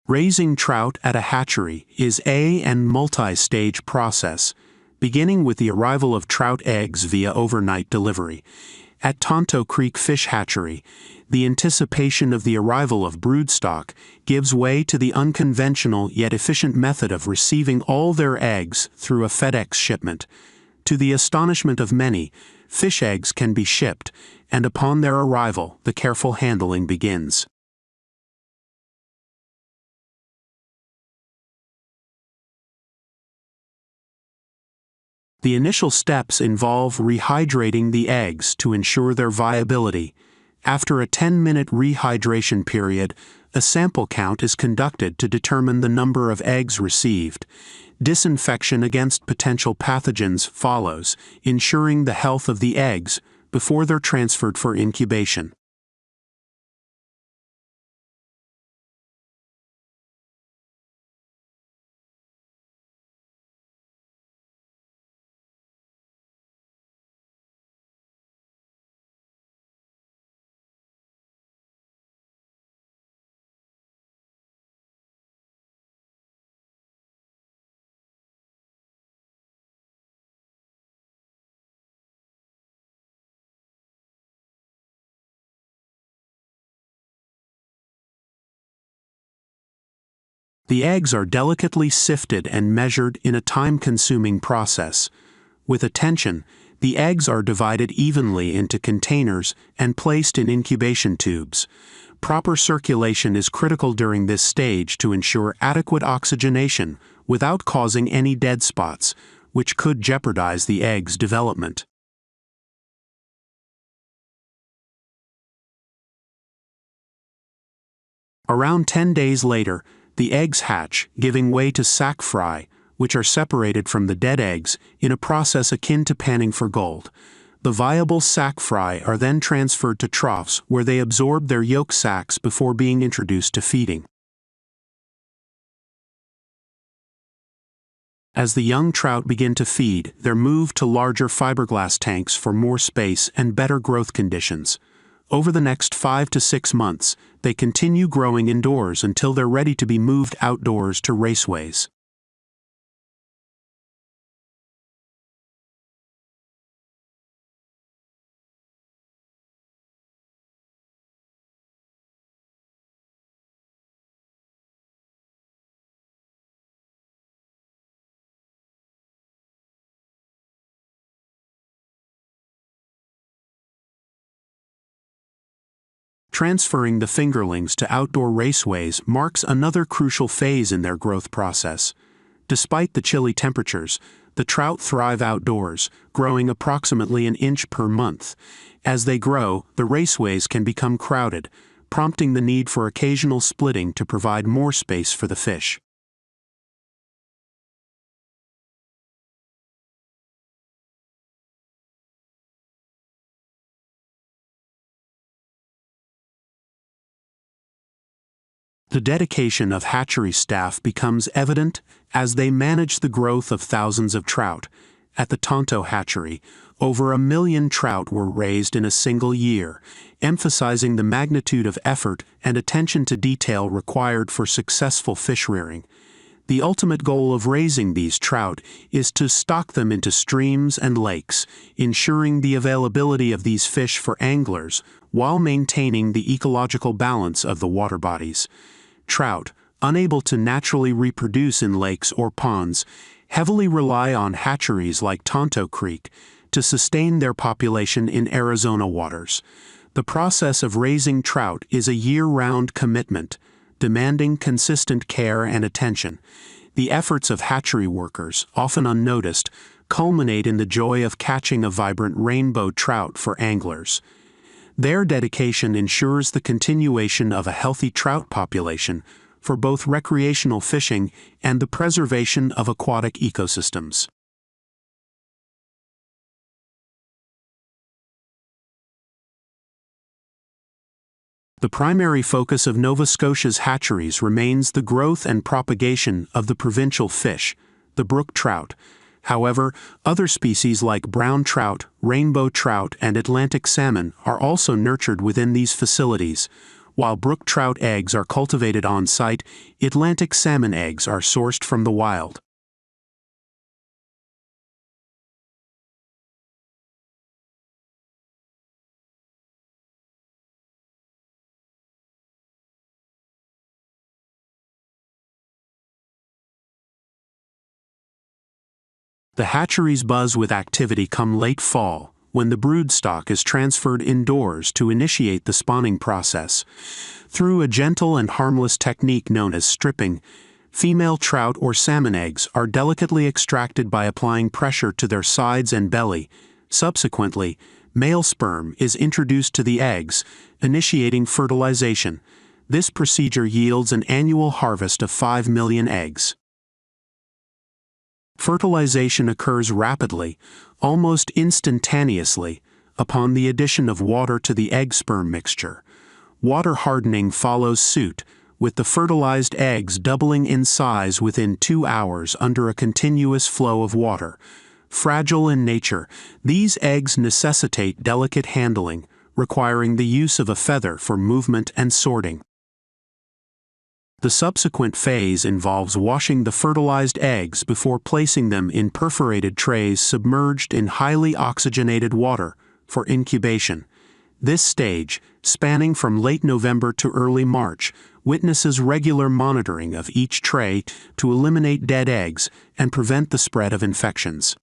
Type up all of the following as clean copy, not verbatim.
Raising trout at a hatchery is and multi-stage process, beginning with the arrival of trout eggs via overnight delivery. At Tonto Creek Fish Hatchery, the anticipation of the arrival of broodstock gives way to the unconventional yet efficient method of receiving all their eggs through a FedEx shipment. To the astonishment of many, fish eggs can be shipped, and upon their arrival, the careful handling begins. The initial steps involve rehydrating the eggs to ensure their viability. After a 10-minute rehydration period, a sample count is conducted to determine the number of eggs received. Disinfection against potential pathogens follows, ensuring the health of the eggs before they're transferred for incubation. The eggs are delicately sifted and measured in a time-consuming process. With attention, the eggs are divided evenly into containers and placed in incubation tubes. Proper circulation is critical during this stage to ensure adequate oxygenation without causing any dead spots, which could jeopardize the eggs' development. Around 10 days later, the eggs hatch, giving way to sac fry, which are separated from the dead eggs in a process akin to panning for gold. The viable sac fry are then transferred to troughs where they absorb their yolk sacs before being introduced to feeding. As the young trout begin to feed, they're moved to larger fiberglass tanks for more space and better growth conditions. Over the next 5 to 6 months, they continue growing indoors until they're ready to be moved outdoors to raceways. Transferring the fingerlings to outdoor raceways marks another crucial phase in their growth process. Despite the chilly temperatures, the trout thrive outdoors, growing approximately an inch per month. As they grow, the raceways can become crowded, prompting the need for occasional splitting to provide more space for the fish. The dedication of hatchery staff becomes evident as they manage the growth of thousands of trout. At the Tonto hatchery, over 1 million trout were raised in a single year, emphasizing the magnitude of effort and attention to detail required for successful fish rearing. The ultimate goal of raising these trout is to stock them into streams and lakes, ensuring the availability of these fish for anglers while maintaining the ecological balance of the water bodies. Trout, unable to naturally reproduce in lakes or ponds, heavily rely on hatcheries like Tonto Creek to sustain their population in Arizona waters. The process of raising trout is a year-round commitment, demanding consistent care and attention. The efforts of hatchery workers, often unnoticed, culminate in the joy of catching a vibrant rainbow trout for anglers. Their dedication ensures the continuation of a healthy trout population for both recreational fishing and the preservation of aquatic ecosystems. The primary focus of Nova Scotia's hatcheries remains the growth and propagation of the provincial fish, the brook trout. However, other species like brown trout, rainbow trout, and Atlantic salmon are also nurtured within these facilities. While brook trout eggs are cultivated on-site, Atlantic salmon eggs are sourced from the wild. The hatcheries buzz with activity come late fall, when the brood stock is transferred indoors to initiate the spawning process. Through a gentle and harmless technique known as stripping, female trout or salmon eggs are delicately extracted by applying pressure to their sides and belly. Subsequently, male sperm is introduced to the eggs, initiating fertilization. This procedure yields an annual harvest of 5 million eggs. Fertilization occurs rapidly, almost instantaneously, upon the addition of water to the egg-sperm mixture. Water hardening follows suit, with the fertilized eggs doubling in size within 2 hours under a continuous flow of water. Fragile in nature, these eggs necessitate delicate handling, requiring the use of a feather for movement and sorting. The subsequent phase involves washing the fertilized eggs before placing them in perforated trays submerged in highly oxygenated water for incubation. This stage, spanning from late November to early March, witnesses regular monitoring of each tray to eliminate dead eggs and prevent the spread of infections.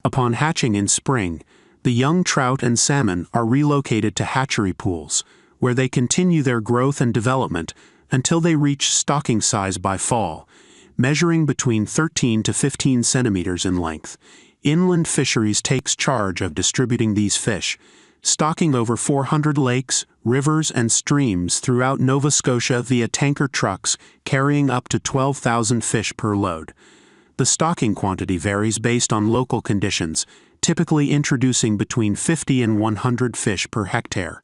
Upon hatching in spring, the young trout and salmon are relocated to hatchery pools, where they continue their growth and development until they reach stocking size by fall, measuring between 13 to 15 centimeters in length. Inland Fisheries takes charge of distributing these fish, stocking over 400 lakes, rivers, and streams throughout Nova Scotia via tanker trucks carrying up to 12,000 fish per load. The stocking quantity varies based on local conditions, typically introducing between 50 and 100 fish per hectare.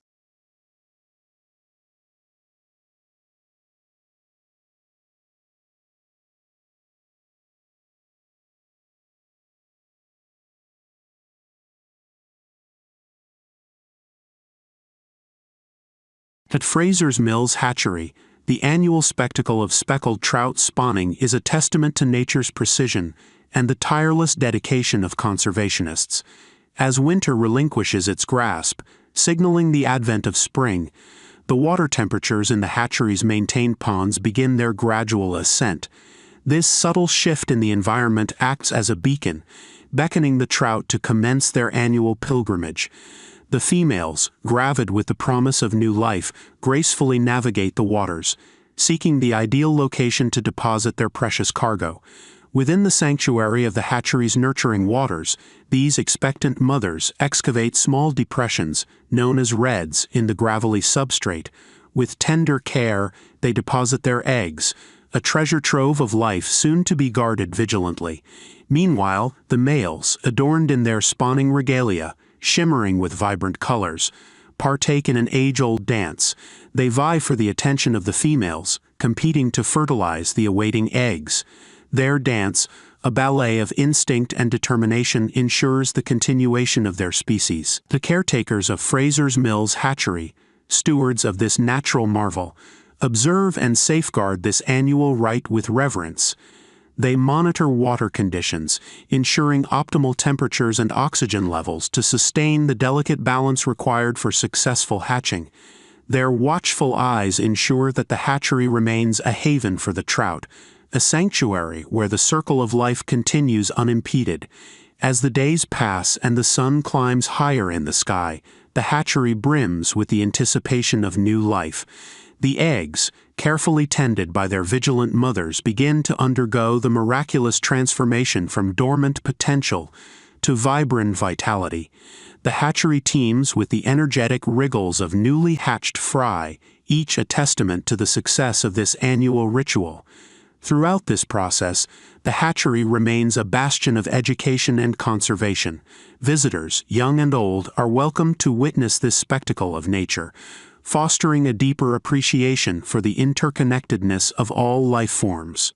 At Fraser's Mills Hatchery, the annual spectacle of speckled trout spawning is a testament to nature's precision and the tireless dedication of conservationists. As winter relinquishes its grasp, signaling the advent of spring, the water temperatures in the hatchery's maintained ponds begin their gradual ascent. This subtle shift in the environment acts as a beacon, beckoning the trout to commence their annual pilgrimage. The females, gravid with the promise of new life, gracefully navigate the waters, seeking the ideal location to deposit their precious cargo. Within the sanctuary of the hatchery's nurturing waters, these expectant mothers excavate small depressions, known as redds, in the gravelly substrate. With tender care, they deposit their eggs, a treasure trove of life soon to be guarded vigilantly. Meanwhile, the males, adorned in their spawning regalia, shimmering with vibrant colors, partake in an age-old dance. They vie for the attention of the females, competing to fertilize the awaiting eggs. Their dance, a ballet of instinct and determination, ensures the continuation of their species. The caretakers of Fraser's Mills Hatchery, stewards of this natural marvel, observe and safeguard this annual rite with reverence. They monitor water conditions, ensuring optimal temperatures and oxygen levels to sustain the delicate balance required for successful hatching. Their watchful eyes ensure that the hatchery remains a haven for the trout, a sanctuary where the circle of life continues unimpeded. As the days pass and the sun climbs higher in the sky, the hatchery brims with the anticipation of new life. The eggs, carefully tended by their vigilant mothers, begin to undergo the miraculous transformation from dormant potential to vibrant vitality. The hatchery teems with the energetic wriggles of newly hatched fry, each a testament to the success of this annual ritual. Throughout this process, the hatchery remains a bastion of education and conservation. Visitors, young and old, are welcome to witness this spectacle of nature, fostering a deeper appreciation for the interconnectedness of all life forms.